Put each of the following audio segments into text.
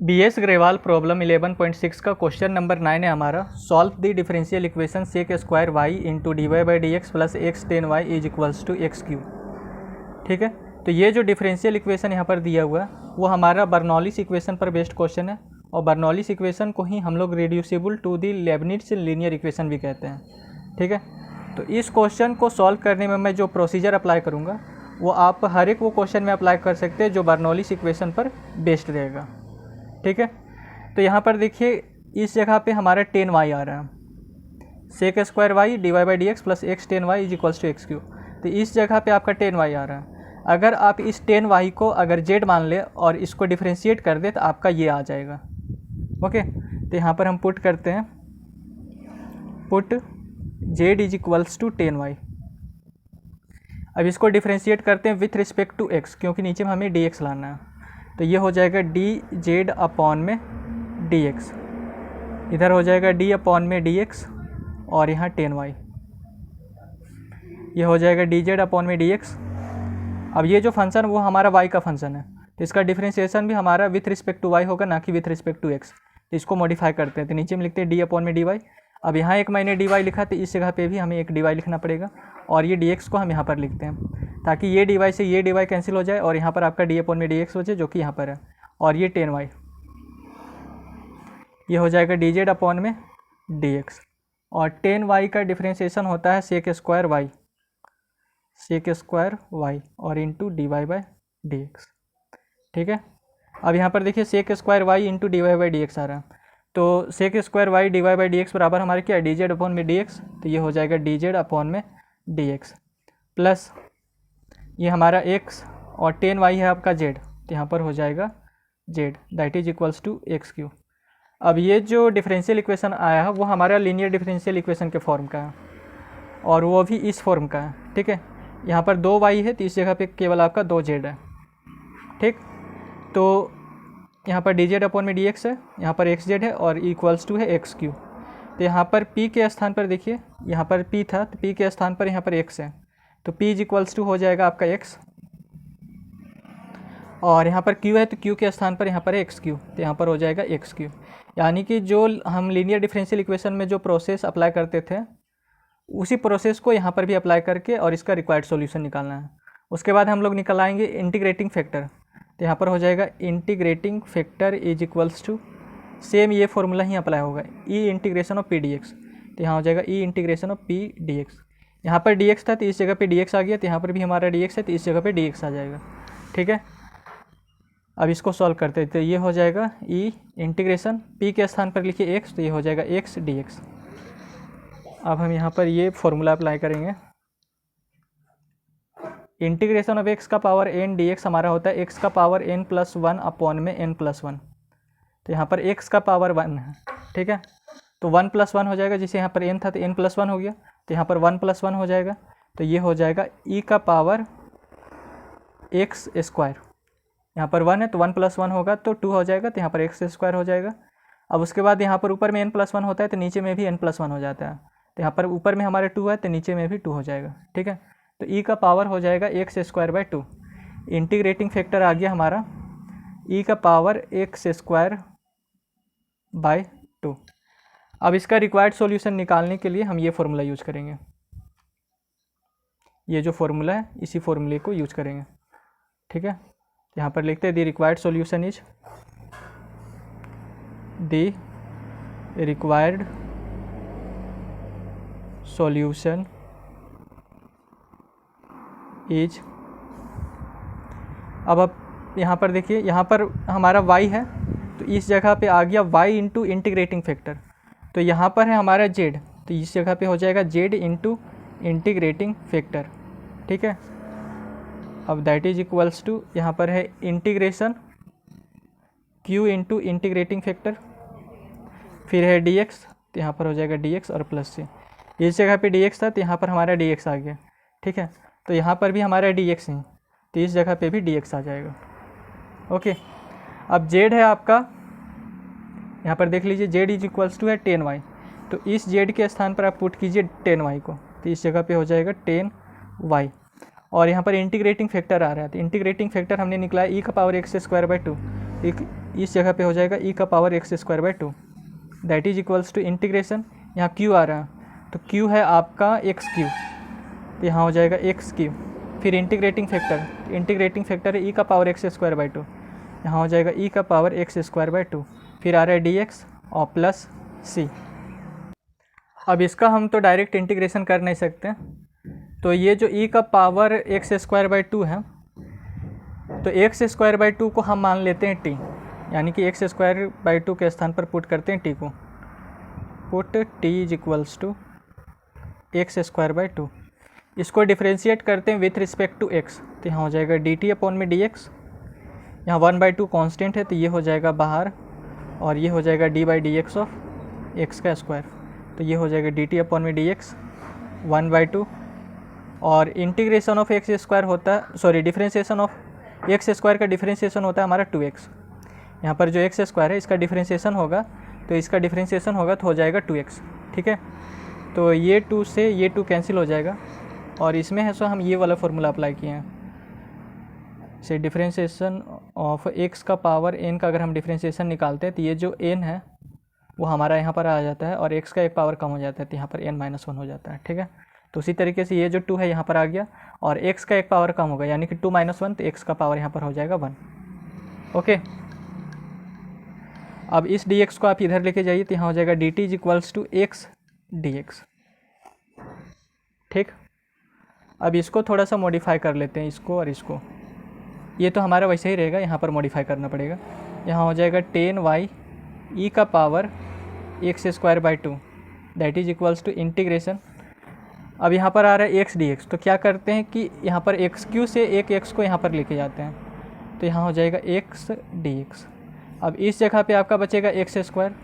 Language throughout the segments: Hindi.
BS ग्रेवाल प्रॉब्लम 11.6 का क्वेश्चन नंबर 9 है हमारा। Solve the differential equation sec square Y into D Y by D x plus x tan y is equals to x cube. ठीक है, तो ये जो डिफरेंशियल इक्वेशन यहाँ पर दिया हुआ है वो हमारा बर्नौलीज इक्वेशन पर बेस्ड क्वेश्चन है, और बर्नौलीज इक्वेशन को ही हम लोग reducible to the Leibniz linear equation भी कहते हैं। ठीक है, तो इस क्वेश्चन को सॉल्व करने में मैं जो प्रोसीजर अप्लाई करूँगा वो आप हर एक वो क्वेश्चन में अप्लाई कर सकते हैं जो बर्नौलीज इक्वेशन पर बेस्ड रहेगा। ठीक है, तो यहाँ पर देखिए इस जगह पे हमारा 10y आ रहा है, sec square Y D Y by D x plus x 10y is equals to x cube. तो इस जगह पे आपका 10y आ रहा है। अगर आप इस 10y को अगर z मान ले और इसको डिफ्रेंशिएट कर दे तो आपका ये आ जाएगा। ओके, तो यहाँ पर हम पुट करते हैं, put z is equals to 10y। अब इसको डिफ्रेंशिएट करते हैं विथ रिस्पेक्ट टू x, क्योंकि नीचे में हमें dx लाना है। तो ये हो जाएगा डी जेड अपॉन में डी एक्स, इधर हो जाएगा डी अपॉन में डी एक्स और यहाँ 10y, ये हो जाएगा डी जेड अपॉन में डी एक्स। अब ये जो फंक्शन वो हमारा y का फंक्शन है, तो इसका डिफ्रेंशिएशन भी हमारा विथ रिस्पेक्ट टू y होगा, ना कि विथ रिस्पेक्ट टू x। तो इसको मॉडिफाई करते हैं, तो नीचे में लिखते हैं डी अपॉन में डी वाई। अब यहाँ एक मैंने डी वाई लिखा, तो इस जगह पे भी हमें एक डी वाई लिखना पड़ेगा, और ये डी एक्स को हम यहाँ पर लिखते हैं ताकि ये डी वाई से ये डी वाई कैंसिल हो जाए और यहाँ पर आपका डी अपॉन में डी एक्स हो जाए जो कि यहाँ पर है, और ये 10y, ये हो जाएगा डी जेड अपॉन में डी एक्स। और 10y का डिफ्रेंशिएशन होता है sec square Y, sec square Y और into D Y by D X. ठीक है, अब यहाँ पर देखिए sec square Y into D Y by D X आ रहा है, तो sec square Y D Y by D X बराबर हमारे क्या है, डी जेड अपॉन में डी एक्स। तो ये हो जाएगा डी जेड अपॉन में डी एक्स प्लस ये हमारा x और 10y है आपका z, तो यहाँ पर हो जाएगा z that is equals to x cube. अब ये जो डिफरेंशियल इक्वेशन आया है वो हमारा लीनियर डिफरेंशियल इक्वेशन के फॉर्म का है, और वो भी इस फॉर्म का है। ठीक है, यहाँ पर 2y है तो इस जगह पे केवल आपका 2z है। ठीक, तो यहाँ पर डी जेड अपॉन में डी एक्स है, यहाँ पर एक्स जेड है और इक्वल्स टू है एक्स क्यू। तो यहाँ पर p के स्थान पर देखिए, यहाँ पर p था तो p के स्थान पर यहाँ पर x है, तो p इज इक्वल्स टू हो जाएगा आपका x, और यहाँ पर q है तो q के स्थान पर यहाँ पर एक्स क्यू, तो यहाँ पर हो जाएगा एक्स क्यू। यानी कि जो हम लीनियर डिफरेंशियल इक्वेशन में जो प्रोसेस अप्लाई करते थे उसी प्रोसेस को यहाँ पर भी अप्लाई करके और इसका रिक्वायर्ड सॉल्यूशन निकालना है। उसके बाद हम लोग निकल आएंगे इंटीग्रेटिंग फैक्टर, तो यहाँ पर हो जाएगा integrating factor is equals to, same ये फॉर्मूला ही अप्लाई होगा, E integration of P D X. तो यहाँ हो जाएगा E integration of P D X, यहाँ पर डी एक्स था तो इस जगह पे डी एक्स आ गया, तो यहाँ पर भी हमारा डी एक्स है तो इस जगह पे डी एक्स आ जाएगा। ठीक है, अब इसको सॉल्व करते हैं, तो ये हो जाएगा ई इंटीग्रेशन पी के स्थान पर लिखिए एक्स, तो ये हो जाएगा एक्स डी एक्स। अब हम यहाँ पर ये फॉर्मूला अप्लाई करेंगे, इंटीग्रेशन ऑफ एक्स का पावर एन डी एक्स हमारा होता है एक्स का power n plus one upon में एन प्लस वन। तो यहाँ पर x का पावर 1 है। ठीक है, तो 1 प्लस 1 हो जाएगा, जिसे यहाँ पर n था तो n प्लस 1 हो गया, तो यहाँ पर 1 प्लस 1 हो जाएगा, तो ये हो जाएगा e का पावर x स्क्वायर। यहाँ पर 1 है तो 1 प्लस 1 होगा तो 2 हो जाएगा, तो यहाँ पर x स्क्वायर हो जाएगा। अब उसके बाद यहाँ पर ऊपर में n प्लस 1 होता है तो नीचे में भी n प्लस 1 हो जाता है, तो यहाँ पर ऊपर में हमारे 2 है तो नीचे में भी 2 हो जाएगा। ठीक है, तो e का पावर हो जाएगा x square by 2। Integrating factor आ गया हमारा e का पावर x स्क्वायर बाय 2। अब इसका रिक्वायर्ड सॉल्यूशन निकालने के लिए हम ये फॉर्मूला यूज करेंगे, ये जो फॉर्मूला है इसी फॉर्मूले को यूज करेंगे। ठीक है, यहाँ पर लिखते हैं the required solution is, the required solution is. अब आप यहाँ पर देखिए, यहाँ पर हमारा y है तो इस जगह पे आ गया y इंटू इंटीग्रेटिंग फैक्टर, तो यहाँ पर है हमारा z, तो इस जगह पे हो जाएगा z इंटू इंटीग्रेटिंग फैक्टर। ठीक है, अब दैट इज इक्वल्स टू यहाँ पर है integration q into integrating factor, फिर है dx, तो यहाँ पर हो जाएगा dx और प्लस से, इस जगह पे dx था तो यहाँ पर हमारा dx आ गया। ठीक है, तो यहाँ पर भी हमारा dx है तो इस जगह पे भी dx आ जाएगा। ओके, अब z है आपका, यहाँ पर देख लीजिए z इज इक्वल्स टू है 10y, तो इस z के स्थान पर आप पुट कीजिए 10y को, तो इस जगह पे हो जाएगा 10y। और यहाँ पर इंटीग्रेटिंग फैक्टर आ रहा है, तो इंटीग्रेटिंग फैक्टर हमने निकला e का पावर x स्क्वायर बाई 2, एक इस जगह पे हो जाएगा ई का power x square by two, that is equals to integration, यहाँ क्यू आ रहा है तो क्यू है आपका एक्स क्यू, तो यहाँ हो जाएगा एक्स क्यू, फिर इंटीग्रेटिंग फैक्टर है ई का power x square by to, यहाँ हो जाएगा ई का power x square by to, फिर आ रहा है डी एक्स और प्लस सी। अब इसका हम तो डायरेक्ट इंटीग्रेशन कर नहीं सकते, तो ये जो ई का power x square by to है, तो एक्स स्क्वायर बाई टू को हम मान लेते हैं टी, यानी कि एक्स स्क्वायर बाई टू के स्थान पर पुट करते हैं टी को, put t is equals to x square by two. इसको डिफ्रेंशिएट करते हैं विथ रिस्पेक्ट टू एक्स, तो यहाँ हो जाएगा डी टी अपॉन में डी एक्स, यहाँ 1/2 कॉन्स्टेंट है तो ये हो जाएगा बाहर, और ये हो जाएगा D by D x of x का स्क्वायर, तो ये हो जाएगा डी टी अपॉन में डी एक्स 1/2, और इंटीग्रेशन ऑफ एक्स स्क्वायर होता है, sorry differentiation of x square का डिफ्रेंशिएशन होता है हमारा 2x। यहाँ पर जो एक्स स्क्वायर है इसका डिफ्रेंशिएशन होगा, तो इसका डिफ्रेंशिएशन होगा तो हो जाएगा 2x, ठीक है। तो ये 2 से ये 2 कैंसिल हो जाएगा, और इसमें है सो हम ये वाला फॉर्मूला अप्लाई किए हैं, से डिफ्रेंशिएशन ऑफ एक्स का पावर n का अगर हम डिफ्रेंशिएशन निकालते हैं तो ये जो n है वो हमारा यहाँ पर आ जाता है, और x का एक पावर कम हो जाता है तो यहाँ पर n-1 हो जाता है, ठीक है। तो उसी तरीके से ये जो 2 है यहाँ पर आ गया, और x का एक पावर कम होगा, यानी कि 2 - 1, तो x का पावर यहाँ पर हो जाएगा 1, ओके। अब इस dx को आप इधर लेके जाइए तो यहाँ हो जाएगा dt is equals to x dx, ठीक। अब इसको थोड़ा सा मॉडिफाई कर लेते हैं, इसको और इसको, ये तो हमारा वैसे ही रहेगा, यहाँ पर मॉडिफाई करना पड़ेगा। यहाँ हो जाएगा 10y ई का power x square by two, that is equals to integration, अब यहाँ पर आ रहा है एक्स डी एक्स, तो क्या करते हैं कि यहाँ पर एक्स क्यू से एक एक्स को यहाँ पर लेके जाते हैं, तो यहाँ हो जाएगा एक्स डी एक्स। अब इस जगह पे आपका बचेगा एक्स स्क्वायर,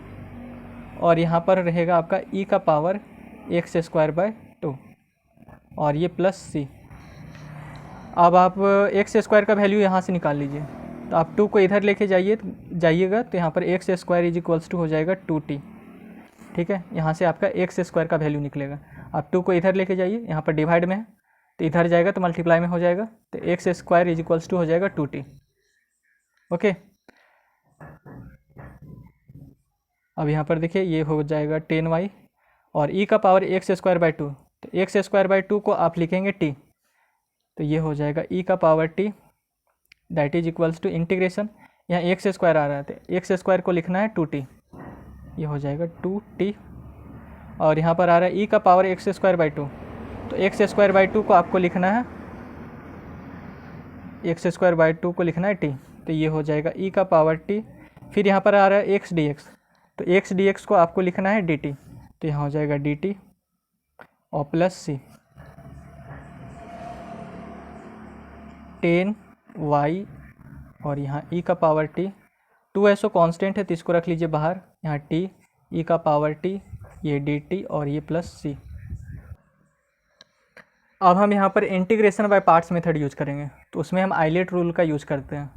और यहाँ पर रहेगा आपका ई का power x square by two, और ये प्लस सी। अब आप एक्स स्क्वायर का वैल्यू यहाँ से निकाल लीजिए, तो आप 2 को इधर लेके जाइएगा तो यहाँ पर x square is equals to हो जाएगा 2t, ठीक है। यहाँ से आपका एक्स स्क्वायर का वैल्यू निकलेगा। आप 2 को इधर लेके जाइए, यहाँ पर डिवाइड में है तो इधर जाएगा तो मल्टीप्लाई में हो जाएगा, तो x square is equals to हो जाएगा 2t, ओके। अब यहाँ पर देखिए ये हो जाएगा 10y और ई का power x square by to, तो एक्स स्क्वायर बाई टू को आप लिखेंगे t, तो ये हो जाएगा ई का power t that is equals to integration, यहाँ एक्स स्क्वायर आ रहा है तो एक्स स्क्वायर को लिखना है 2t, ये हो जाएगा 2t, और यहाँ पर आ रहा है ई का power x square by to, तो एक्स स्क्वायर बाई टू को आपको लिखना है, एक्स स्क्वायर बाई टू को लिखना है t, तो ये हो जाएगा ई का पावर t, फिर यहाँ पर आ रहा है एक्स डी एक्स, तो एक्स डी एक्स को आपको लिखना है dt, तो यहाँ हो जाएगा dt और प्लस सी 10y, और यहाँ e का पावर t, 2 ऐसो कांस्टेंट है तो इसको रख लीजिए बाहर, यहाँ t e का पावर t, ये dt और ये प्लस सी। अब हम यहाँ पर integration by parts method use करेंगे, तो उसमें हम आइलेट रूल का यूज करते हैं।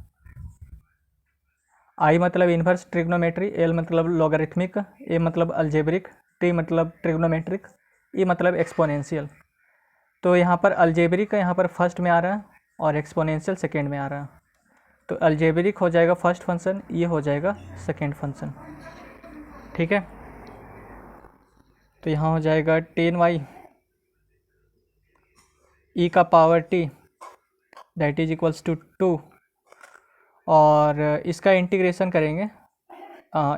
आई मतलब इन्वर्स ट्रिग्नोमेट्री, एल मतलब लॉगरिथमिक, ए मतलब अलजेब्रिक, टी मतलब ट्रिग्नोमेट्रिक, ई मतलब एक्सपोनेंशियल। तो यहाँ पर अलजेब्रिक का यहाँ पर फर्स्ट में आ रहा है और एक्सपोनेंशियल सेकेंड में आ रहा है, तो अलजेब्रिक हो जाएगा फर्स्ट फंक्शन, ये हो जाएगा सेकेंड फंक्शन, ठीक है। तो यहाँ हो जाएगा 10y ई का power t that is equals to 2, और इसका इंटीग्रेशन करेंगे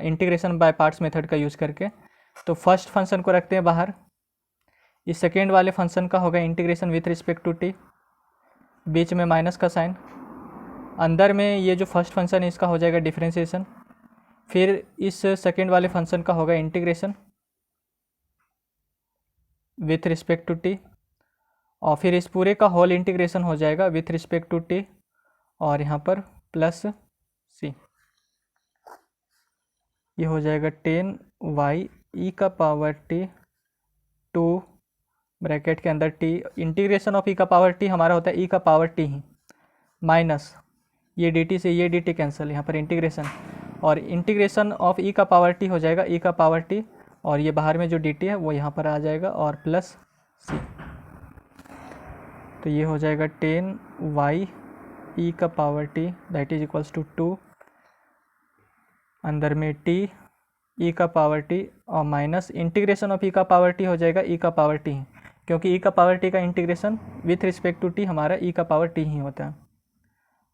इंटीग्रेशन बाय पार्ट्स मेथड का यूज़ करके। तो फर्स्ट फंक्शन को रखते हैं बाहर, इस सेकेंड वाले फंक्शन का होगा integration with respect to t, बीच में माइनस का साइन, अंदर में ये जो फर्स्ट फंक्शन है इसका हो जाएगा डिफरेंशिएशन, फिर इस सेकेंड वाले फंक्शन का होगा integration with respect to t, और फिर इस पूरे का होल इंटीग्रेशन हो जाएगा विथ रिस्पेक्ट टू t, और यहाँ पर प्लस c, ये हो जाएगा 10y ई का पावर t 2 ब्रैकेट के अंदर t, इंटीग्रेशन ऑफ ई का पावर t हमारा होता है ई का पावर t ही, माइनस ये dt से ये dt कैंसिल, यहाँ पर इंटीग्रेशन, और इंटीग्रेशन ऑफ ई का पावर t हो जाएगा ई का पावर t, और ये बाहर में जो dt है वो यहाँ पर आ जाएगा और प्लस c, तो ये हो जाएगा 10y ई का power t that is equals to 2 अंदर में टी ई का पावर टी और माइनस इंटीग्रेशन ऑफ ई का पावर टी हो जाएगा ई का पावर टी, क्योंकि ई का पावर टी का integration with respect to t हमारा ई का पावर टी ही होता है,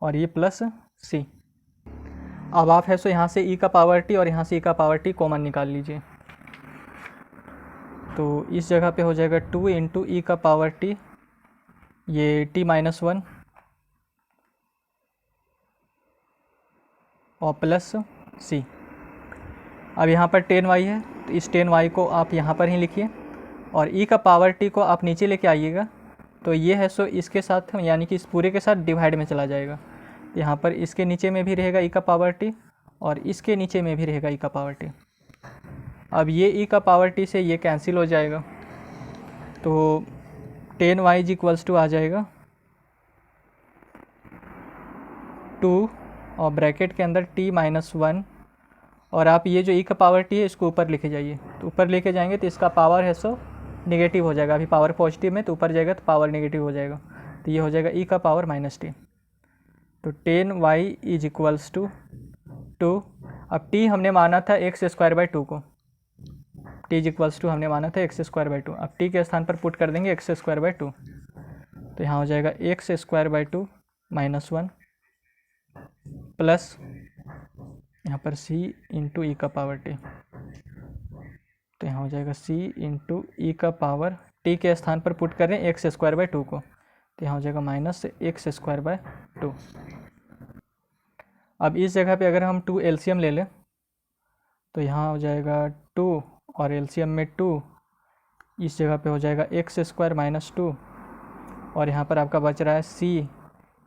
और ये प्लस सी। अब आप है सो यहाँ से ई का पावर टी और यहाँ से ई का पावर टी कॉमन निकाल लीजिए, तो इस जगह पे हो जाएगा 2 इंटू ई का पावर टी, ये t-1 और प्लस सी। अब यहाँ पर 10y है, तो इस 10y को आप यहाँ पर ही लिखिए, और e का पावर t को आप नीचे लेके आइएगा, तो ये है सो इसके साथ यानी कि इस पूरे के साथ डिवाइड में चला जाएगा। यहाँ पर इसके नीचे में भी रहेगा e का पावर t और इसके नीचे में भी रहेगा e का पावर t। अब ये e का पावर t से ये कैंसिल हो जाएगा, तो 10y इक्वल्स टू आ जाएगा 2 और ब्रैकेट के अंदर t-1, और आप ये जो e का पावर t है इसको ऊपर लेके जाइए, तो ऊपर लेके जाएंगे तो इसका पावर है सो नेगेटिव हो जाएगा। अभी पावर पॉजिटिव में, तो ऊपर जाएगा तो पावर नेगेटिव हो जाएगा, तो ये हो जाएगा e का पावर -t। तो 10y इक्वल्स टू 2। अब t हमने माना था x² 2 को, t इक्वल्स टू हमने माना था x² 2। अब t के स्थान पर पुट कर देंगे x² 2, तो यहाँ हो जाएगा x² 2 -1 प्लस यहाँ पर c इंटू ई का पावर t, तो यहाँ हो जाएगा c इंटू ई का पावर t के स्थान पर पुट कर रहे हैं x² 2 को, तो यहाँ हो जाएगा -x² 2। अब इस जगह पे अगर हम 2 एलसीएम ले लें, तो यहाँ हो जाएगा 2 और एलसीएम में 2, इस जगह पे हो जाएगा x² -2, और यहाँ पर आपका बच रहा है c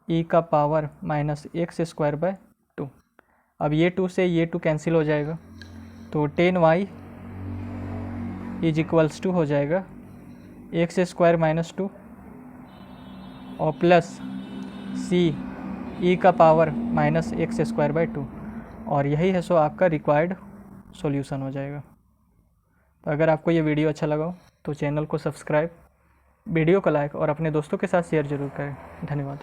ई का पावर -x² 2। अब ये 2 से ये 2 कैंसिल हो जाएगा, तो 10y इक्वल्स टू हो जाएगा x² -2 और प्लस c ई का पावर -x² 2, और यही है सो आपका रिक्वायर्ड सॉल्यूशन हो जाएगा। तो अगर आपको ये वीडियो अच्छा लगा हो तो चैनल को सब्सक्राइब, वीडियो को लाइक और अपने दोस्तों के साथ शेयर ज़रूर करें। धन्यवाद।